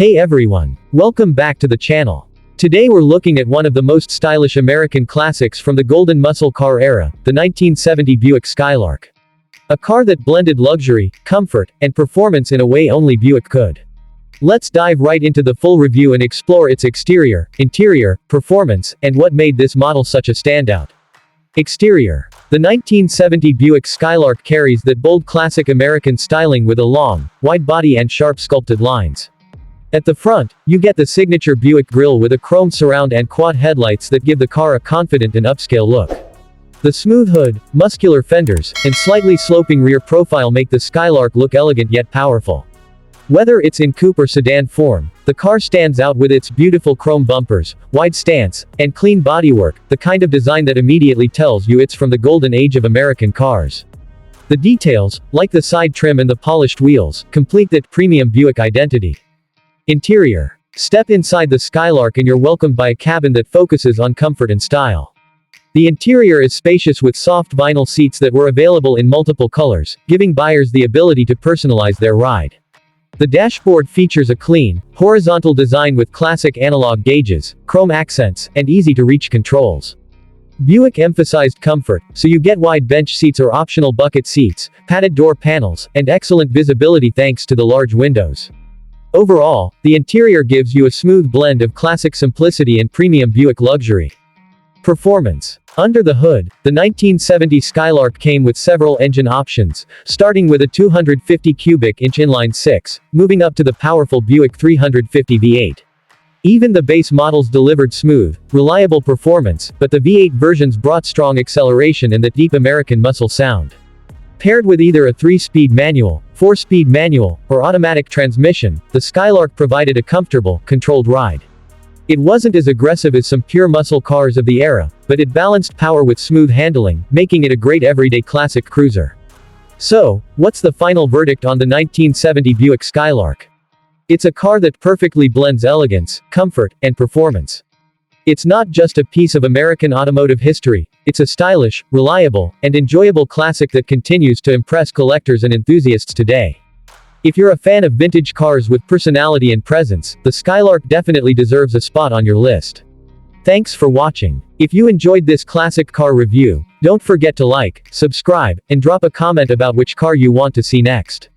Hey everyone, welcome back to the channel. Today we're looking at one of the most stylish American classics from the golden muscle car era, the 1970 Buick Skylark. A car that blended luxury, comfort, and performance in a way only Buick could. Let's dive right into the full review and explore its exterior, interior, performance, and what made this model such a standout. Exterior. The 1970 Buick Skylark carries that bold classic American styling with a long, wide body and sharp sculpted lines. At the front, you get the signature Buick grille with a chrome surround and quad headlights that give the car a confident and upscale look. The smooth hood, muscular fenders, and slightly sloping rear profile make the Skylark look elegant yet powerful. Whether it's in coupe or sedan form, the car stands out with its beautiful chrome bumpers, wide stance, and clean bodywork, the kind of design that immediately tells you it's from the golden age of American cars. The details, like the side trim and the polished wheels, complete that premium Buick identity. Interior. Step inside the Skylark and you're welcomed by a cabin that focuses on comfort and style. The interior is spacious with soft vinyl seats that were available in multiple colors, giving buyers the ability to personalize their ride. The dashboard features a clean, horizontal design with classic analog gauges, chrome accents, and easy-to-reach controls. Buick emphasized comfort, so you get wide bench seats or optional bucket seats, padded door panels, and excellent visibility thanks to the large windows. Overall, the interior gives you a smooth blend of classic simplicity and premium Buick luxury. Performance. Under the hood, the 1970 Skylark came with several engine options, starting with a 250 cubic inch inline 6, moving up to the powerful Buick 350 V8. Even the base models delivered smooth, reliable performance, but the V8 versions brought strong acceleration and that deep American muscle sound. Paired with either a 3-speed manual, 4-speed manual, or automatic transmission, the Skylark provided a comfortable, controlled ride. It wasn't as aggressive as some pure muscle cars of the era, but it balanced power with smooth handling, making it a great everyday classic cruiser. So, what's the final verdict on the 1970 Buick Skylark? It's a car that perfectly blends elegance, comfort, and performance. It's not just a piece of American automotive history, it's a stylish, reliable, and enjoyable classic that continues to impress collectors and enthusiasts today. If you're a fan of vintage cars with personality and presence, the Skylark definitely deserves a spot on your list. Thanks for watching. If you enjoyed this classic car review, don't forget to like, subscribe, and drop a comment about which car you want to see next.